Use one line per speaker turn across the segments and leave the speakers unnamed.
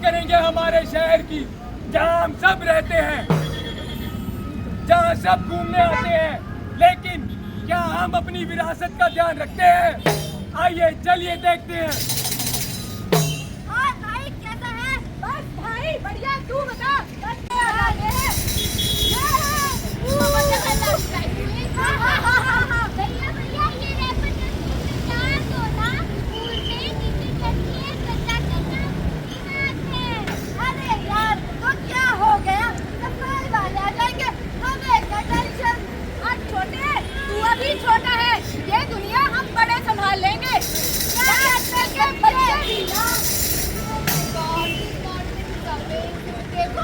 करेंगे हमारे शहर की, जहां हम सब रहते हैं, जहां सब घूमने आते हैं। लेकिन क्या हम अपनी विरासत का ध्यान रखते हैं? आइए चलिए देखते हैं।
और भाई कैसा है? बस भाई बढ़िया, तू बता। छोटा है ये दुनिया, हम बड़े संभाल लेंगे। देखो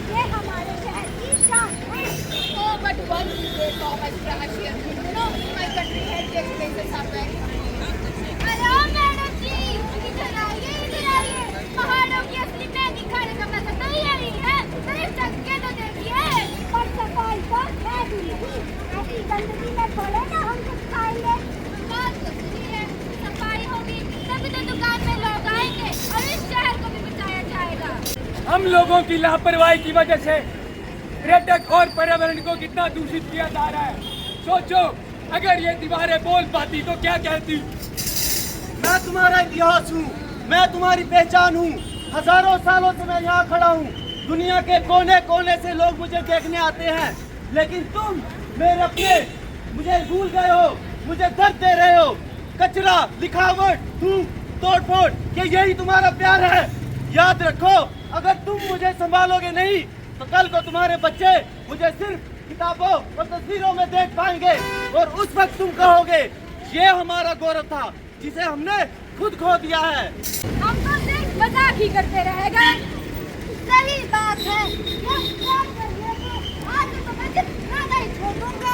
ये हमारे शहर की शान है। Oh, but one day Thomas Brashear, you know, my country had take places up there. Hello madam जी, इधर आइए। पहाड़ों की असली मैगी खाने का मजा तो यही है। सिर्फ चक्के तो देखिए। पर सफाई का है भी नहीं। ऐसी गंदगी में पड़े ना हम कुछ खाएंगे। बात तो सही है, सफाई होगी तभी तो दुकान में लोग आएंगे और इस शहर को भी बचाया जाएगा।
हम लोगों की लापरवाही की वजह से पर्यटक और पर्यावरण को कितना दूषित किया जा रहा है। सोचो, अगर ये दीवारें बोल पाती तो क्या कहती।
मैं तुम्हारा इतिहास हूँ, मैं तुम्हारी पहचान हूँ। हजारों सालों से मैं यहाँ खड़ा हूँ। दुनिया के कोने कोने से लोग मुझे देखने आते हैं, लेकिन तुम मेरे अपने मुझे भूल गए हो, मुझे दर्द दे रहे हो। कचरा, लिखावट, धूम, तोड़फोड़, ये यही तुम्हारा प्यार है। याद रखो, अगर तुम मुझे संभालोगे नहीं तो कल को तुम्हारे बच्चे मुझे सिर्फ किताबों और तस्वीरों में देख पाएंगे और उस वक्त तुम कहोगे ये हमारा गौरव था जिसे हमने खुद खो दिया है।
हम तो सिर्फ मजाक ही करते रह गए। सही बात है। आज तो मैं जितना ही छोड़ूंगा।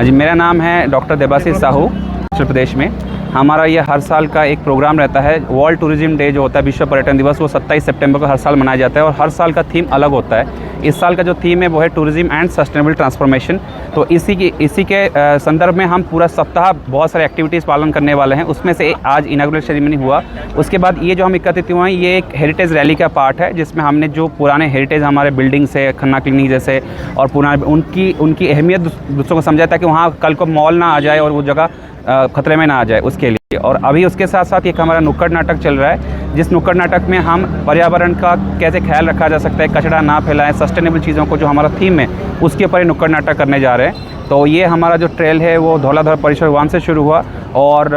जी, मेरा नाम है डॉक्टर देबाशीष साहू। उत्तर प्रदेश में हमारा ये हर साल का एक प्रोग्राम रहता है। वर्ल्ड टूरिज्म डे जो होता है, विश्व पर्यटन दिवस, वो 27 सितंबर को हर साल मनाया जाता है और हर साल का थीम अलग होता है। इस साल का जो थीम है वो है टूरिज्म एंड सस्टेनेबल ट्रांसफॉर्मेशन। तो इसी के संदर्भ में हम पूरा सप्ताह बहुत सारे एक्टिविटीज़ पालन करने वाले हैं। उसमें से आज इनॉग्रेशन सेरेमनी हुआ। उसके बाद ये जो हम एकत्रित हुए हैं, ये एक हेरिटेज रैली का पार्ट है, जिसमें हमने जो पुराने हेरिटेज हमारे बिल्डिंग्स है, खन्ना क्लिनिक जैसे, और पुराने उनकी अहमियत दूसरों को समझाया ताकि वहाँ कल को मॉल ना आ जाए और वो जगह खतरे में ना आ जाए, उसके लिए। और अभी उसके साथ साथ एक हमारा नुक्कड़ नाटक चल रहा है, जिस नुक्कड़ नाटक में हम पर्यावरण का कैसे ख्याल रखा जा सकता है, कचरा ना फैलाएं, सस्टेनेबल चीज़ों को, जो हमारा थीम है उसके ऊपर ये नुक्कड़ नाटक करने जा रहे हैं। तो ये हमारा जो ट्रेल है वो धौलाधर परिसर 1 से शुरू हुआ और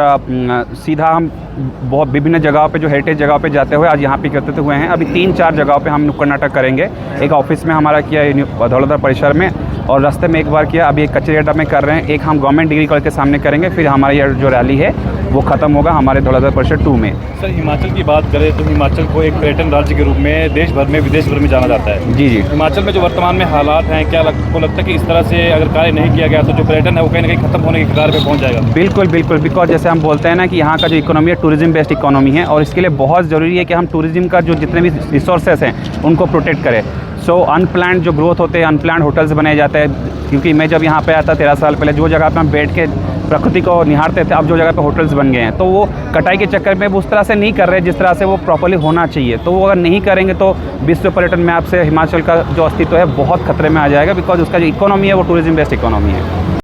सीधा हम बहुत विभिन्न जगहों पे, जो हेरिटेज जगह पे जाते हुए आज यहाँ पे एकत्रित हुए हैं। अभी 3-4 जगहों पे हम नुक्कड़ नाटक करेंगे। एक ऑफिस में हमारा किया धौलाधर परिसर में, और रास्ते में एक बार किया, अभी एक कचरे अड्डा में कर रहे हैं। एक हम गवर्नमेंट डिग्री कॉलेज के सामने करेंगे। फिर हमारी जो रैली है वो ख़त्म होगा हमारे धौलाधर परिसर 2 में।
सर, हिमाचल की बात करें तो हिमाचल को एक पर्यटन राज्य के रूप में देश भर में, विदेश भर में जाना जाता है।
जी।
हिमाचल में जो वर्तमान में हालात हैं, क्या आपको लगता है कि इस तरह से अगर कार्य नहीं किया गया तो जो पर्यटन है वो कहीं ना कहीं खत्म होने की कगार पे पहुंच जाएगा? बिल्कुल।
बिकॉज जैसे हम बोलते हैं ना कि यहाँ का जो इकोनॉमी है टूरिज्म बेस्ड इकोनॉमी है, और इसके लिए बहुत ज़रूरी है कि हम टूरिज्म का जो जितने भी रिसोर्सेज हैं उनको प्रोटेक्ट करें। सो अनप्लान्ड जो ग्रोथ होते हैं, अनप्लान्ड होटल्स बनाए जाते हैं। क्योंकि मैं जब यहाँ पे आया था 13 साल पहले, जो जगह पे हम बैठ के प्रकृति को निहारते थे, अब जो जगह पे होटल्स बन गए हैं, तो वो कटाई के चक्कर में उस तरह से नहीं कर रहे जिस तरह से वो प्रॉपर्ली होना चाहिए। तो वो अगर नहीं करेंगे तो विश्व पर्यटन मैप से हिमाचल का जो अस्तित्व है बहुत खतरे में आ जाएगा, बिकॉज उसका जो इकोनॉमी है वो टूरिज्म बेस्ड इकोनॉमी है।